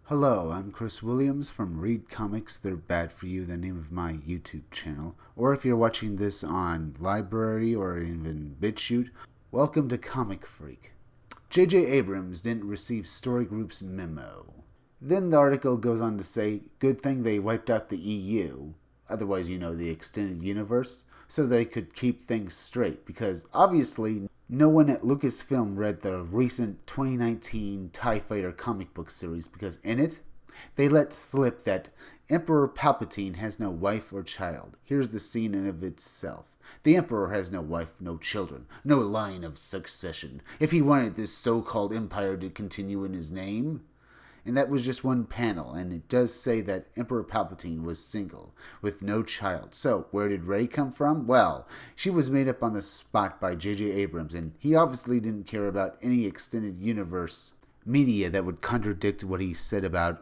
Hello, I'm Chris Williams from Read Comics They're Bad For You, the name of my YouTube channel. Or if you're watching this on Library or even BitChute, welcome to Comic Freak. J.J. Abrams didn't receive Story Group's memo. Then the article goes on to say, good thing they wiped out the EU, otherwise the extended universe, so they could keep things straight, because obviously no one at Lucasfilm read the recent 2019 TIE Fighter comic book series, because in it, they let slip that Emperor Palpatine has no wife or child. Here's the scene in of itself. The Emperor has no wife, no children, no line of succession, if he wanted this so-called empire to continue in his name. And that was just one panel, and it does say that Emperor Palpatine was single, with no child. So, where did Rey come from? Well, she was made up on the spot by J.J. Abrams, and he obviously didn't care about any extended universe media that would contradict what he said about,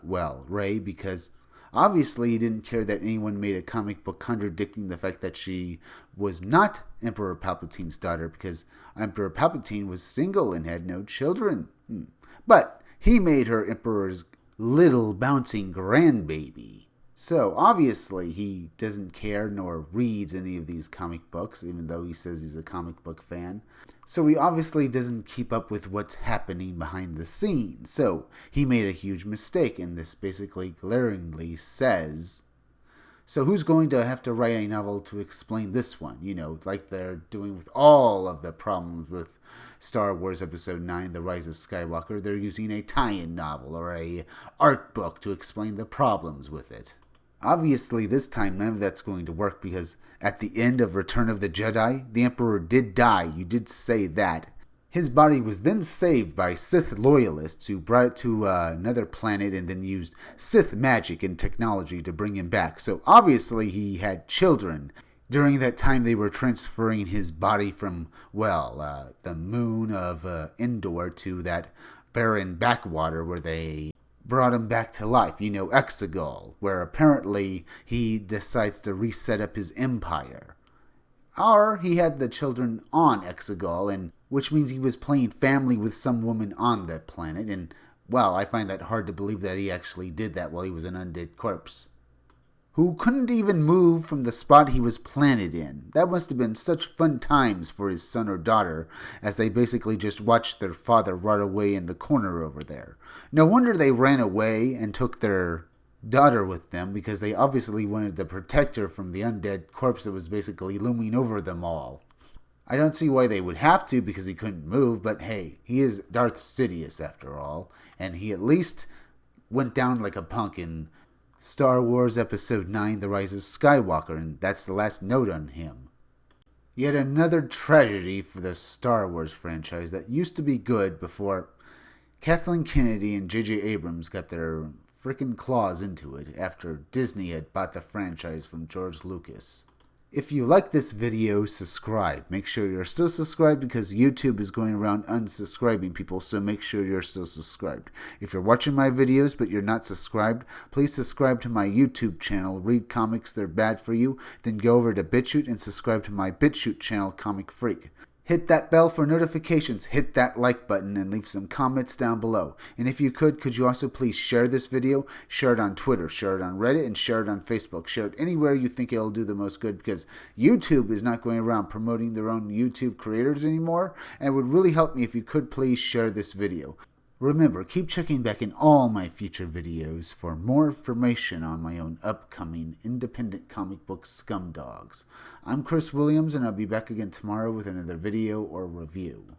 Rey, because obviously he didn't care that anyone made a comic book contradicting the fact that she was not Emperor Palpatine's daughter, because Emperor Palpatine was single and had no children. But he made her Emperor's little bouncing grandbaby. So, obviously, he doesn't care nor reads any of these comic books, even though he says he's a comic book fan. So, he obviously doesn't keep up with what's happening behind the scenes. So, he made a huge mistake, and this basically glaringly says, so who's going to have to write a novel to explain this one? Like they're doing with all of the problems with Star Wars Episode 9, The Rise of Skywalker. They're using a tie-in novel or a art book to explain the problems with it. Obviously, this time none of that's going to work, because at the end of Return of the Jedi, the Emperor did die. You did say that. His body was then saved by Sith loyalists who brought it to another planet and then used Sith magic and technology to bring him back. So obviously he had children. During that time they were transferring his body from, the moon of Endor to that barren backwater where they brought him back to life, Exegol, where apparently he decides to reset up his empire. Or he had the children on Exegol, and which means he was playing family with some woman on that planet, and, I find that hard to believe that he actually did that while he was an undead corpse, who couldn't even move from the spot he was planted in. That must have been such fun times for his son or daughter, as they basically just watched their father rot away in the corner over there. No wonder they ran away and took their daughter with them, because they obviously wanted to protect her from the undead corpse that was basically looming over them all. I don't see why they would have to, because he couldn't move, but hey, he is Darth Sidious after all, and he at least went down like a punk in Star Wars Episode 9, The Rise of Skywalker, and that's the last note on him. Yet another tragedy for the Star Wars franchise that used to be good before Kathleen Kennedy and J.J. Abrams got their frickin' claws into it after Disney had bought the franchise from George Lucas. If you like this video, subscribe. Make sure you're still subscribed, because YouTube is going around unsubscribing people, so make sure you're still subscribed. If you're watching my videos but you're not subscribed, please subscribe to my YouTube channel, Read Comics They're Bad For You, then go over to BitChute and subscribe to my BitChute channel, Comic Freak. Hit that bell for notifications, hit that like button, and leave some comments down below. And if you could you also please share this video? Share it on Twitter, share it on Reddit, and share it on Facebook. Share it anywhere you think it'll do the most good, because YouTube is not going around promoting their own YouTube creators anymore, and it would really help me if you could please share this video. Remember, keep checking back in all my future videos for more information on my own upcoming independent comic book scumdogs. I'm Chris Williams, and I'll be back again tomorrow with another video or review.